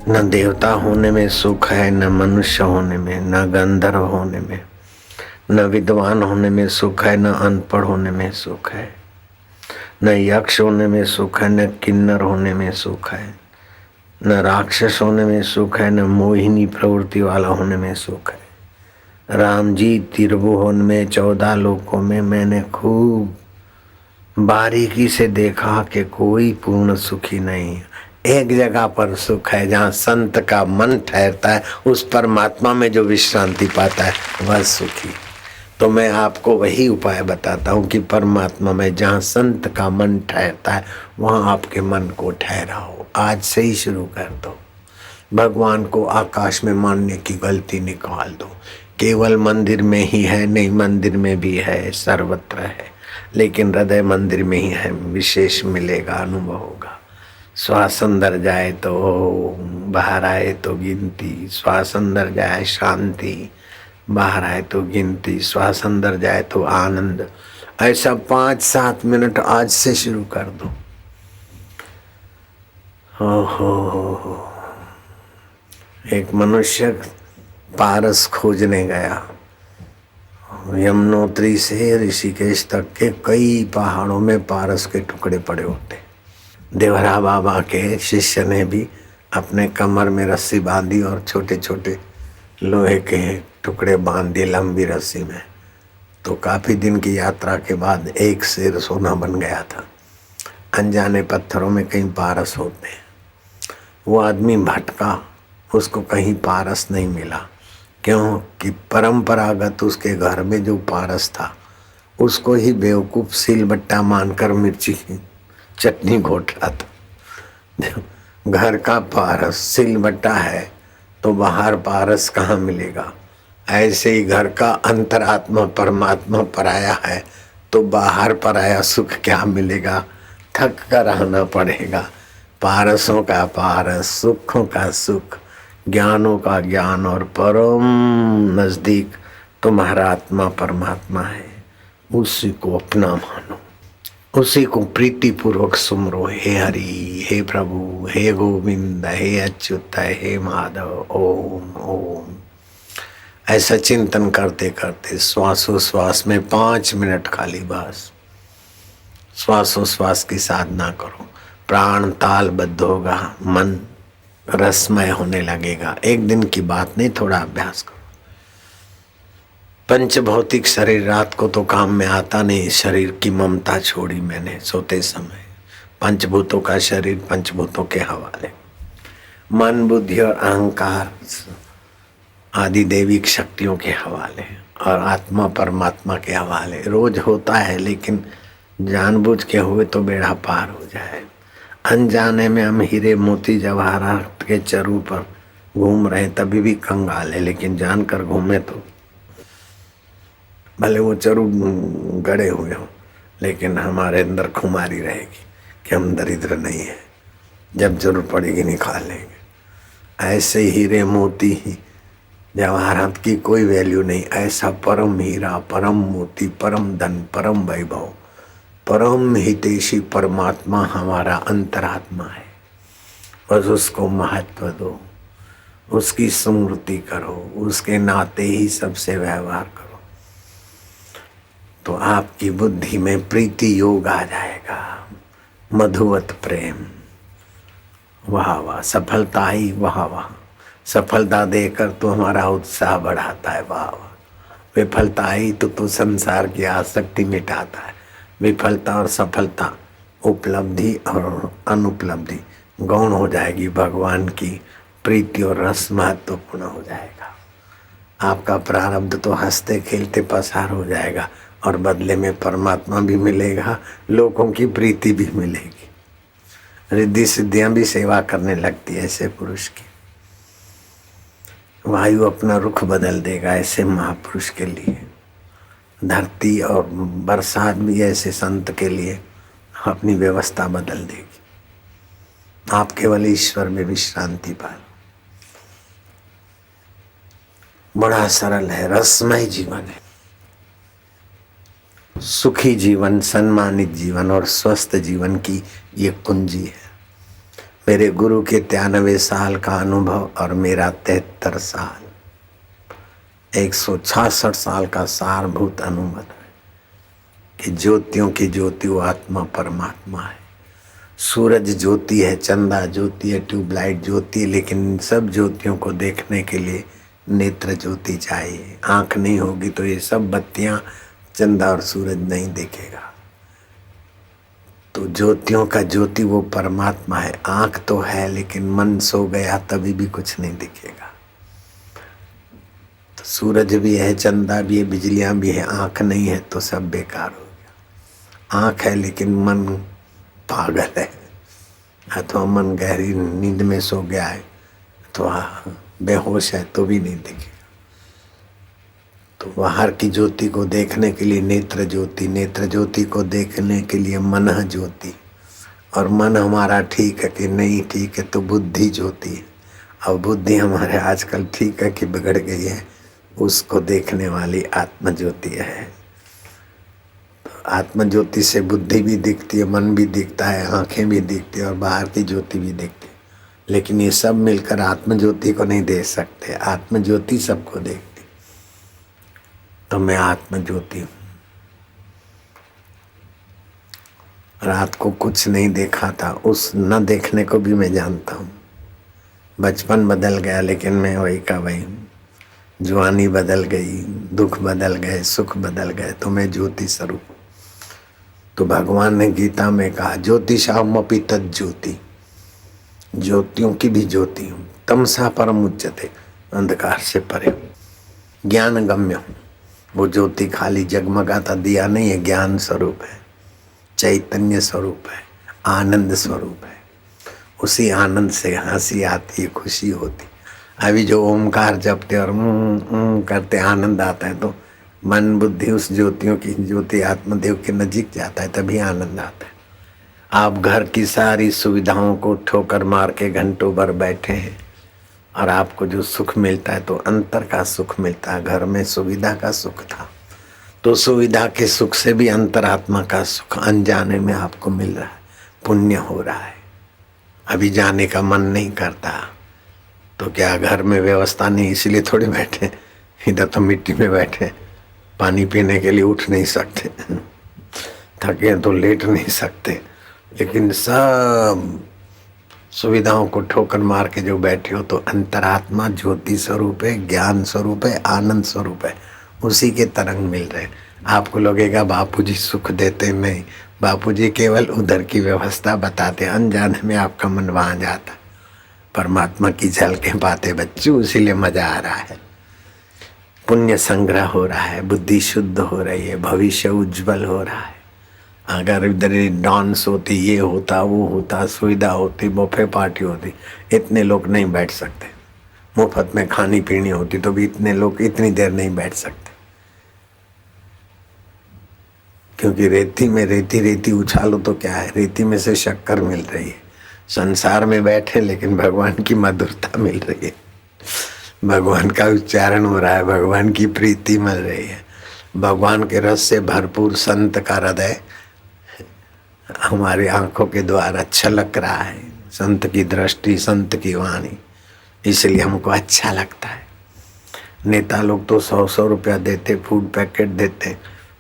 न देवता होने में सुख है, न मनुष्य होने में, न गंधर्व होने में, न विद्वान होने में सुख है, न अनपढ़ होने में सुख है, न यक्ष होने में सुख है, न किन्नर होने में सुख है, न राक्षस होने में सुख है, न मोहिनी प्रवृत्ति वाला होने में सुख है। राम जी त्रिभुवन में 14 लोकों में मैंने खूब बारीकी से देखा कि कोई पूर्ण सुखी नहीं है। एक जगह पर सुख है जहाँ संत का मन ठहरता है, उस परमात्मा में जो विश्रांति पाता है वह सुखी। तो मैं आपको वही उपाय बताता हूँ कि परमात्मा में जहाँ संत का मन ठहरता है वहाँ आपके मन को ठहराओ। आज से ही शुरू कर दो। भगवान को आकाश में मानने की गलती निकाल दो। केवल मंदिर में ही है नहीं, मंदिर में भी है, सर्वत्र है, लेकिन हृदय मंदिर में ही है। विशेष मिलेगा, अनुभव होगा। श्वास अंदर जाए तो बाहर आए तो गिनती, श्वास अंदर जाए शांति, बाहर आए तो गिनती, श्वास अंदर जाए तो आनंद। ऐसा 5-7 मिनट आज से शुरू कर दो। हो। एक मनुष्य पारस खोजने गया। यमुनोत्री से ऋषिकेश तक के कई पहाड़ों में पारस के टुकड़े पड़े होते। देवरा बाबा के शिष्य ने भी अपने कमर में रस्सी बांधी और छोटे छोटे लोहे के टुकड़े बांध दिए लंबी रस्सी में। तो काफी दिन की यात्रा के बाद एक शेर सोना बन गया था। अनजाने पत्थरों में कहीं पारस होते हैं। वो आदमी भटका, उसको कहीं पारस नहीं मिला। क्योंकि परंपरागत उसके घर में जो पारस था उसको ही बेवकूफ सिलबट्टा मानकर मिर्ची की चटनी घोट रहा था। घर का पारस सिलबट्टा है तो बाहर पारस कहाँ मिलेगा। ऐसे ही घर का अंतरात्मा परमात्मा पराया है तो बाहर पराया सुख क्या मिलेगा। थक कर रहना पड़ेगा। पारसों का पारस, सुखों का सुख, ज्ञानों का ज्ञान और परम नजदीक तुम्हारा आत्मा परमात्मा है। उसी को अपना मानो, उसी को प्रीति पूर्वक सुमरो। हे हरि, हे प्रभु, हे गोविंद, हे अच्युत, हे माधव, ओम ओम। ऐसा चिंतन करते करते श्वासोश्वास में 5 मिनट खाली बस श्वासोश्वास की साधना करो। प्राण तालबद्ध होगा, मन रसमय होने लगेगा। एक दिन की बात नहीं, थोड़ा अभ्यास करो। पंच भौतिक शरीर रात को तो काम में आता नहीं। शरीर की ममता छोड़ी मैंने सोते समय। पंचभूतों का शरीर पंचभूतों के हवाले, मन बुद्धि और अहंकार आदि दैविक शक्तियों के हवाले, और आत्मा परमात्मा के हवाले। रोज होता है लेकिन जानबूझ के हुए तो बेड़ा पार हो जाए। अनजाने में हम हीरे मोती जवाहरात के चरू पर घूम रहे तभी भी कंगाल है, लेकिन जानकर घूमे तो भले वो चरू गड़े हुए हो, लेकिन हमारे अंदर खुमारी रहेगी कि हम दरिद्र नहीं है। जब जरूरत पड़ेगी निकाल लेंगे। ऐसे हीरे मोती ही जवाहरात की कोई वैल्यू नहीं। ऐसा परम हीरा, परम मोती, परम धन, परम वैभव, परम हितैषी परमात्मा हमारा अंतरात्मा है। बस उसको महत्व दो, उसकी स्मृति करो, उसके नाते ही सबसे व्यवहार करो, तो आपकी बुद्धि में प्रीति योग आ जाएगा। मधुवत प्रेम, वाह वाह। सफलता ही वाह वाह। सफलता देकर तो हमारा उत्साह बढ़ाता है, वाह वाह। विफलता आई तो संसार की आसक्ति मिटाता है। विफलता और सफलता, उपलब्धि और अनुपलब्धि गौण हो जाएगी। भगवान की प्रीति और रस महत्वपूर्ण हो जाएगा। आपका प्रारब्ध तो हंसते खेलते पसार हो जाएगा और बदले में परमात्मा भी मिलेगा, लोगों की प्रीति भी मिलेगी, रिद्धि सिद्धियां भी सेवा करने लगती है ऐसे पुरुष की। वायु अपना रुख बदल देगा ऐसे महापुरुष के लिए। धरती और बरसात भी ऐसे संत के लिए अपनी व्यवस्था बदल देगी। आप केवल ईश्वर में विश्रांति पालो। बड़ा सरल है, रसमय जीवन है। सुखी जीवन, सम्मानित जीवन और स्वस्थ जीवन की ये कुंजी है। मेरे गुरु के 93 साल का अनुभव और मेरा 73 साल, 166 साल का सारभूत अनुभव है कि ज्योतियों की ज्योति वो आत्मा परमात्मा है। सूरज ज्योति है, चंदा ज्योति है, ट्यूबलाइट ज्योति है, लेकिन इन सब ज्योतियों को देखने के लिए नेत्र ज्योति चाहिए। आंख नहीं होगी तो ये सब बत्तियां, चंदा और सूरज नहीं दिखेगा। तो ज्योतियों का ज्योति वो परमात्मा है। आंख तो है लेकिन मन सो गया तभी भी कुछ नहीं दिखेगा। तो सूरज भी है, चंदा भी है, बिजलियां भी है, आंख नहीं है तो सब बेकार हो गया। आंख है लेकिन मन पागल है, अथवा मन गहरी नींद में सो गया है, अथवा बेहोश है तो भी नहीं दिखेगा। तो बाहर की ज्योति को देखने के लिए नेत्र ज्योति, नेत्र ज्योति को देखने के लिए मन ज्योति, और मन हमारा ठीक है कि नहीं ठीक है तो बुद्धि ज्योति है। अब बुद्धि हमारे आजकल ठीक है कि बिगड़ गई है, उसको देखने वाली आत्म ज्योति है। तो आत्म ज्योति से बुद्धि भी दिखती है, मन भी दिखता है, आंखें भी दिखती है और बाहर की ज्योति भी दिखती है। लेकिन ये सब मिलकर आत्म ज्योति को नहीं देख सकते। आत्म ज्योति सबको देखती। तो मैं आत्म ज्योति हूँ। रात को कुछ नहीं देखा था, उस न देखने को भी मैं जानता हूँ। बचपन बदल गया लेकिन मैं वही का वही हूँ। जवानी बदल गई, दुख बदल गए, सुख बदल गए, तो मैं ज्योति स्वरूप हूँ। तो भगवान ने गीता में कहा ज्योतिषामपि तत् ज्योति, ज्योतियों की भी ज्योति हूँ। तमसा परम उच्चते, अंधकार से परे ज्ञान गम्य हूँ। वो ज्योति खाली जगमगाता दिया नहीं है, ज्ञान स्वरूप है, चैतन्य स्वरूप है, आनंद स्वरूप है। उसी आनंद से हंसी आती है, खुशी होती। अभी जो ओमकार जपते और करते आनंद आता है, तो मन बुद्धि उस ज्योतियों की ज्योति आत्मदेव के नजीक जाता है, तभी आनंद आता है। आप घर की सारी सुविधाओं को ठोकर मार के घंटों भर बैठे हैं और आपको जो सुख मिलता है तो अंतर का सुख मिलता है। घर में सुविधा का सुख था तो सुविधा के सुख से भी अंतरात्मा का सुख अनजाने में आपको मिल रहा है, पुण्य हो रहा है। अभी जाने का मन नहीं करता तो क्या घर में व्यवस्था नहीं, इसलिए थोड़े बैठे। इधर तो मिट्टी में बैठे, पानी पीने के लिए उठ नहीं सकते, थके तो लेट नहीं सकते, लेकिन सब सुविधाओं को ठोकर मार के जो बैठे हो तो अंतरात्मा ज्योति स्वरूप है, ज्ञान स्वरूप है, आनंद स्वरूप है। उसी के तरंग मिल रहे। आपको लगेगा बापूजी सुख देते, नहीं, बापूजी केवल उधर की व्यवस्था बताते, अनजाने में आपका मन वहां जाता। परमात्मा की झलकें पाते बच्चों, इसीलिए मजा आ रहा है। पुण्य संग्रह हो रहा है, बुद्धि शुद्ध हो रही है, भविष्य उज्जवल हो रहा है। अगर इधर डांस होती, ये होता, वो होता, सुविधा होती, बुफे पार्टी होती, इतने लोग नहीं बैठ सकते। मुफ्त में खानी पीनी होती तो भी इतने लोग इतनी देर नहीं बैठ सकते, क्योंकि रेती में रेती उछालो तो क्या है, रेती में से शक्कर मिल रही है। संसार में बैठे लेकिन भगवान की मधुरता मिल रही है, भगवान का उच्चारण हो रहा है, भगवान की प्रीति मिल रही है, भगवान के रस से भरपूर संत का हृदय हमारी आंखों के द्वारा छलक रहा है। संत की दृष्टि, संत की वाणी, इसलिए हमको अच्छा लगता है। नेता लोग तो 100-100 रुपया देते, फूड पैकेट देते,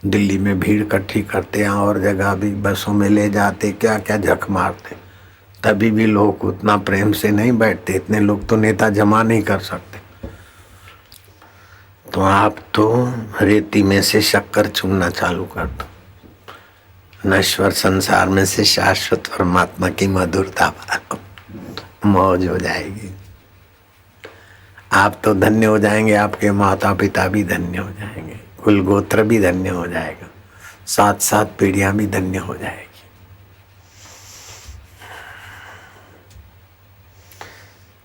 दिल्ली में भीड़ इकट्ठी करते, यहाँ और जगह भी बसों में ले जाते, क्या क्या झक मारते, तभी भी लोग उतना प्रेम से नहीं बैठते। इतने लोग तो नेता जमा नहीं कर सकते। तो आप तो रेती में से शक्कर चुनना चालू कर दो, नश्वर संसार में से शाश्वत परमात्मा की मधुरता पालो, मौज हो जाएगी। आप तो धन्य हो जाएंगे, आपके माता पिता भी धन्य हो जाएंगे, कुल गोत्र भी धन्य हो जाएगा, 7-7 पीढ़ियां भी धन्य हो जाएगी।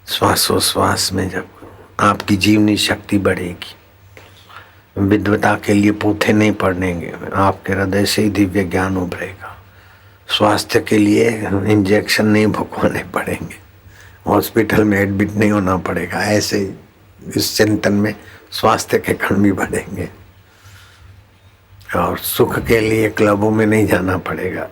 श्वासोश्वास में जब आपकी जीवनी शक्ति बढ़ेगी, विद्वता के लिए पोथे नहीं पड़ेंगे, आपके हृदय से ही दिव्य ज्ञान उभरेगा। स्वास्थ्य के लिए इंजेक्शन नहीं भुगवाने पड़ेंगे, हॉस्पिटल में एडमिट नहीं होना पड़ेगा। ऐसे इस चिंतन में स्वास्थ्य के कण भी बढ़ेंगे। और सुख के लिए क्लबों में नहीं जाना पड़ेगा,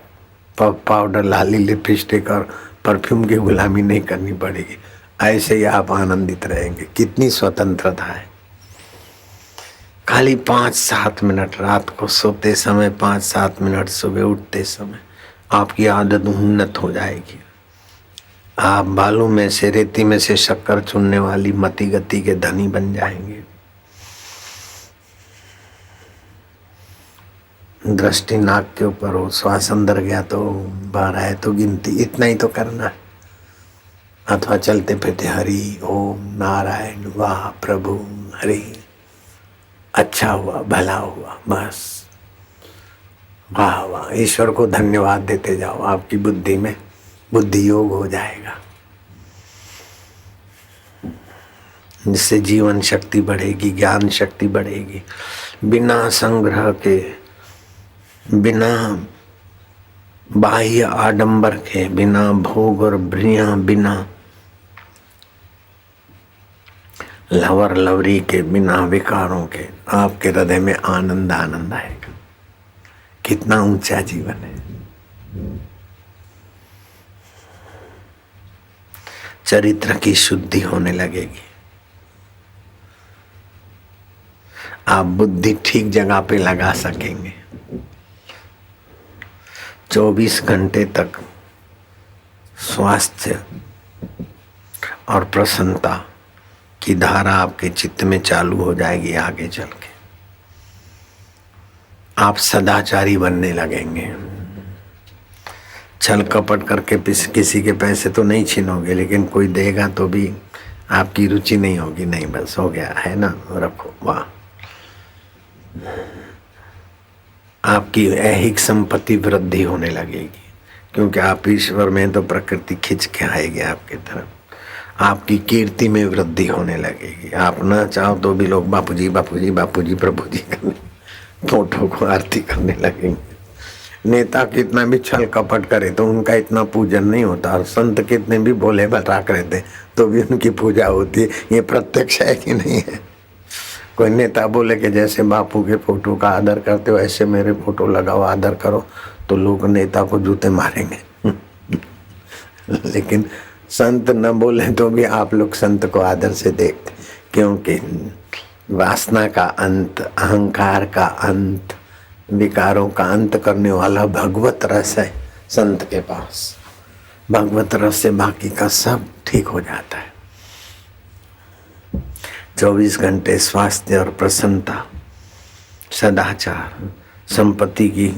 पफ पाउडर, लाली, लिपस्टिक और परफ्यूम की गुलामी नहीं करनी पड़ेगी। ऐसे ही आप आनंदित रहेंगे। कितनी स्वतंत्रता है। खाली 5-7 मिनट रात को सोते समय, 5-7 मिनट सुबह उठते समय, आपकी आदत उन्नत हो जाएगी। आप बालू में से, रेती में से शक्कर चुनने वाली मति गति के धनी बन जाएंगे। दृष्टि नाक के ऊपर हो, श्वास अंदर गया तो बाहर आए तो गिनती, इतना ही तो करना है। अथवा चलते फिरते हरि ओम नारायण वाह प्रभु हरि, अच्छा हुआ भला हुआ, बस वाह वाह, ईश्वर को धन्यवाद देते जाओ। आपकी बुद्धि में बुद्धि योग हो जाएगा, जिससे जीवन शक्ति बढ़ेगी, ज्ञान शक्ति बढ़ेगी। बिना संग्रह के, बिना बाह्य आडंबर के, बिना भोग और बिना लवर लवरी के, बिना विकारों के आपके हृदय में आनंद आनंद आएगा। कितना ऊंचा जीवन है। चरित्र की शुद्धि होने लगेगी। आप बुद्धि ठीक जगह पे लगा सकेंगे। 24 घंटे तक स्वास्थ्य और प्रसन्नता की धारा आपके चित्त में चालू हो जाएगी। आगे चल के आप सदाचारी बनने लगेंगे। छल कपट करके किसी के पैसे तो नहीं छीनोगे, लेकिन कोई देगा तो भी आपकी रुचि नहीं होगी। नहीं, बस हो गया है ना, रखो, वाह। आपकी ऐहिक संपत्ति वृद्धि होने लगेगी, क्योंकि आप ईश्वर में तो प्रकृति खिंच के आएगी आपके तरफ। आपकी कीर्ति में वृद्धि होने लगेगी। आप ना चाहो तो भी लोग बापूजी बापूजी बापूजी प्रभु जी करने, फोटो को आरती करने लगेंगे। नेता कितना भी छल कपट करे तो उनका इतना पूजन नहीं होता, और संत कितने भी भोले भटाक रहते तो भी उनकी पूजा होती है। ये प्रत्यक्ष है कि नहीं है? कोई नेता बोले कि जैसे बापू के फोटो का आदर करते हो ऐसे मेरे फोटो लगाओ, आदर करो, तो लोग नेता को जूते मारेंगे। लेकिन संत न बोले तो भी आप लोग संत को आदर से देखते, क्योंकि वासना का अंत, अहंकार का अंत, विकारों का अंत करने वाला भगवत रस है संत के पास। भगवत रस से बाकी का सब ठीक हो जाता है। 24 घंटे स्वास्थ्य और प्रसन्नता, सदाचार, संपत्ति की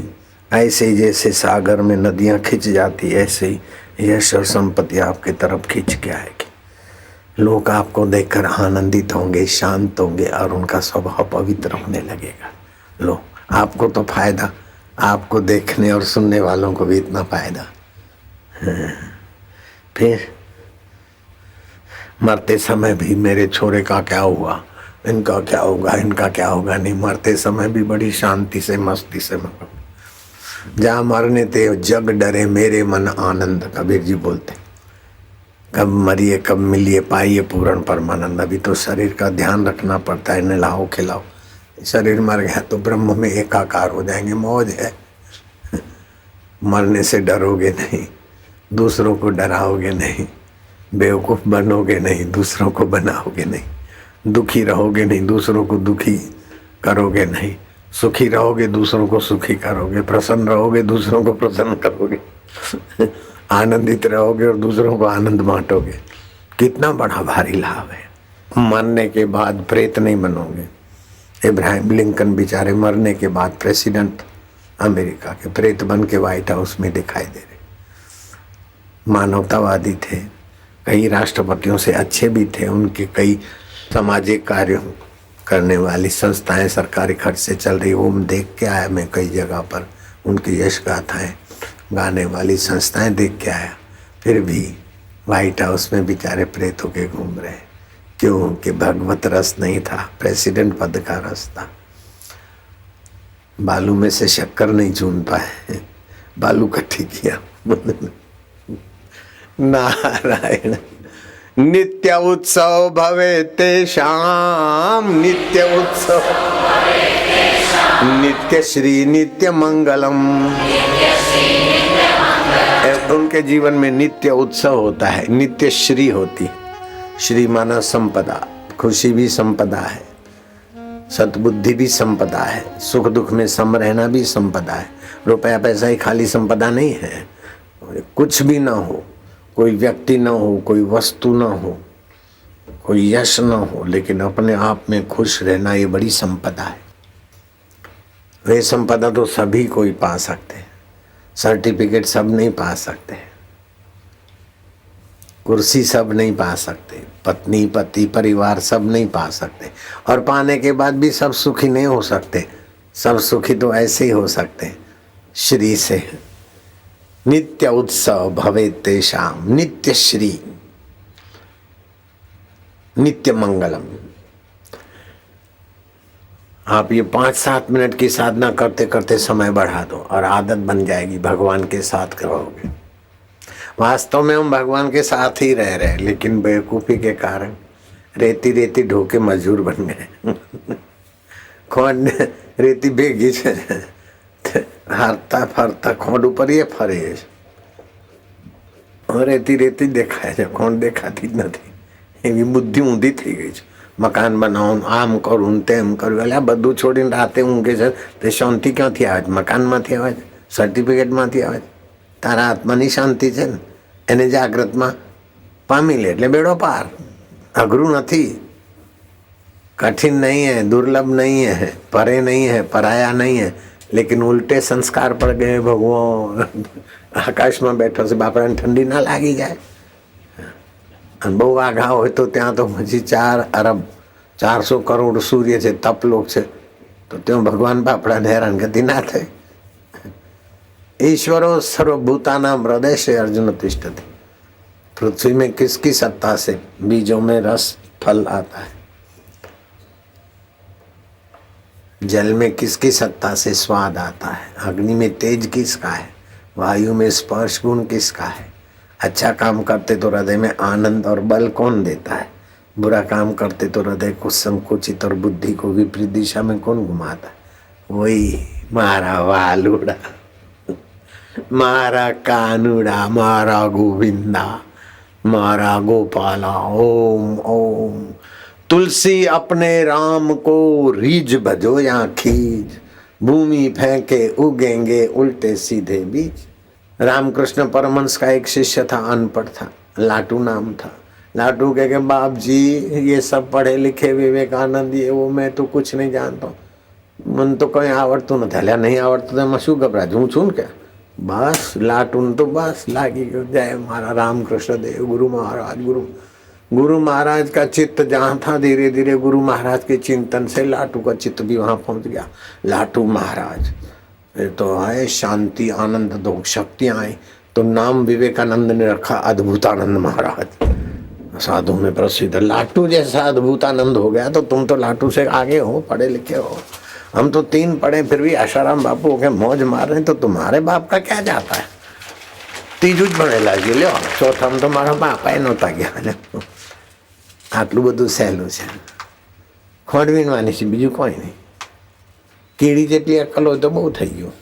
ऐसे ही जैसे सागर में नदियां खिंच जाती है, ऐसे ही यश और संपत्ति आपके तरफ खिंच के आएगी। लोग आपको देखकर आनंदित होंगे, शांत होंगे और उनका स्वभाव पवित्र होने लगेगा। लो, आपको तो फायदा, आपको देखने और सुनने वालों को भी इतना फायदा। फिर मरते समय भी मेरे छोरे का क्या हुआ, इनका क्या होगा, इनका क्या होगा नहीं। मरते समय भी बड़ी शांति से मस्ती से मरो। जहाँ मरने ते जग डरे मेरे मन आनंद, कबीर जी बोलते। कब मरिए कब मिलिए पाइए पूर्ण परमानंद। अभी तो शरीर का ध्यान रखना पड़ता है, नहलाओ खिलाओ। शरीर मर गया तो ब्रह्म में एकाकार हो जाएंगे, मौज है। मरने से डरोगे नहीं, दूसरों को डराओगे नहीं, बेवकूफ बनोगे नहीं, दूसरों को बनाओगे नहीं, दुखी रहोगे नहीं, दूसरों को दुखी करोगे नहीं, सुखी रहोगे दूसरों को सुखी करोगे, प्रसन्न रहोगे दूसरों को प्रसन्न करोगे, आनंदित रहोगे और दूसरों को आनंद बांटोगे। कितना बड़ा भारी लाभ है। मरने के बाद प्रेत नहीं बनोगे। इब्राहिम लिंकन बेचारे मरने के बाद प्रेसिडेंट अमेरिका के, प्रेत बन के व्हाइट हाउस में दिखाई दे रहे। मानवतावादी थे, कई राष्ट्रपतियों से अच्छे भी थे। उनके कई सामाजिक कार्यों करने वाली संस्थाएं सरकारी खर्च से चल रही, वो देख के आया मैं कई जगह पर। उनकी यश गाथाएं गाने वाली संस्थाएं देख के आया। फिर भी व्हाइट हाउस में बेचारे प्रेत होके घूम रहे। क्यों? कि भगवत रस नहीं था, प्रेसिडेंट पद का रस था। बालू में से शक्कर नहीं चून पाए, बालू इकट्ठी किया। नारायण। नित्य उत्सव भवे तेषाम, नित्य उत्सव, नित्य श्री नित्य मंगलम, उनके जीवन में नित्य उत्सव होता है, नित्य श्री होती है। श्री माना संपदा, खुशी भी संपदा है, सद्बुद्धि भी संपदा है, सुख दुख में सम रहना भी संपदा है। रुपया पैसा ही खाली संपदा नहीं है। कुछ भी ना हो, कोई व्यक्ति ना हो, कोई वस्तु ना हो, कोई यश ना हो, लेकिन अपने आप में खुश रहना ये बड़ी संपदा है। वे संपदा तो सभी कोई पा सकते हैं, सर्टिफिकेट सब नहीं पा सकते, कुर्सी सब नहीं पा सकते, पत्नी पति परिवार सब नहीं पा सकते, और पाने के बाद भी सब सुखी नहीं हो सकते। सब सुखी तो ऐसे ही हो सकते श्री से। नित्य उत्सव भवे तेषाम नित्य श्री नित्य मंगलम। आप ये 5-7 मिनट की साधना करते करते समय बढ़ा दो और आदत बन जाएगी, भगवान के साथ करोगे। वास्तव में हम भगवान के साथ ही रह रहे, लेकिन बेवकूफ़ी के कारण रेती रेती ढोके मजदूर बन गए। खोड रेती भेगी हारता फरता खोड ऊपर ये फरे रेती रेती देखाय છે, કોણ દેખાતી જ નથી। એવી બુદ્ધિ ઊંધી થઈ ગઈ છે। મકાન બનાવું, આમ કરું તેમ કરું, એટલે આ બધું છોડીને રાતે ઊંઘે છે તે શાંતિ ક્યાંથી આવે છે? મકાનમાંથી આવે છે, સર્ટિફિકેટમાંથી આવે છે? તારા આત્માની શાંતિ છે ને, એને જાગ્રતમાં પામી લે એટલે બેડો પાર। અઘરું નથી, कठिन नहीं है, दुर्लभ नहीं है, परे नहीं है, पराया नहीं है, लेकिन उल्टे संस्कार पड़ गए। भगवान आकाश में बैठो से बापरा ठंडी ना लागी जाए। बहु आघा हो तो त्या तो हजी 4 अरब 400 करोड़ सूर्य है, तप लोग है, तो त्यों भगवान बापड़ा ने हैरान गति ना थे। ईश्वरो सर्वभूतानां हृदय से अर्जुन तिष्ठति। पृथ्वी में किसकी सत्ता से बीजों में रस फल आता है? जल में किसकी सत्ता से स्वाद आता है? अग्नि में तेज किसका है? वायु में स्पर्श गुण किसका है? अच्छा काम करते तो हृदय में आनंद और बल कौन देता है? बुरा काम करते तो हृदय को संकुचित और बुद्धि को विपरीत दिशा में कौन घुमाता है? वही मारा वालुड़ा, मारा कानुड़ा, मारा गोविंदा, मारा गोपाला। ओम ओम। तुलसी अपने राम को रीझ भजो या खींच, भूमि फेंके उगेंगे उल्टे सीधे बीज। रामकृष्ण परमहंस का एक शिष्य था, अनपढ़ था, लाटू नाम था। लाटू कहे बाप जी ये सब पढ़े लिखे विवेकानंद ये वो, मैं तो कुछ नहीं जानता, मन तो कहीं आवड़तू न था। नहीं आवड़तू तो मैं शू घबरा जूँ छून क्या? बस लाटून तो बस लागी जय मारा रामकृष्ण देव गुरु महाराज। गुरु महाराज का चित्त जहाँ था, धीरे धीरे गुरु महाराज के चिंतन से लाटू का चित्त भी वहाँ पहुँच गया। लाटू महाराज तो आए, शांति आनंद दो शक्तियाँ आई, तो नाम विवेकानंद ने रखा अद्भुतानंद महाराज। साधु में प्रसिद्ध। लाटू जैसा अद्भुतानंद हो गया तो तुम तो लाटू से आगे हो, पढ़े लिखे हो। हम तो 3 पढ़े फिर भी आशाराम बापू के मौज मार रहे, तो तुम्हारे बाप का क्या जाता है? तीजू ज भणेला છે લ્યો, ચોથામાં તો મારા બાપા નહોતા ગયા। આટલું બધું સહેલું છે, ખોડ વીણવાની છે, બીજું કોઈ નહીં। કીડી જેટલી અક્કલ હોય તો બહુ થઈ ગયું।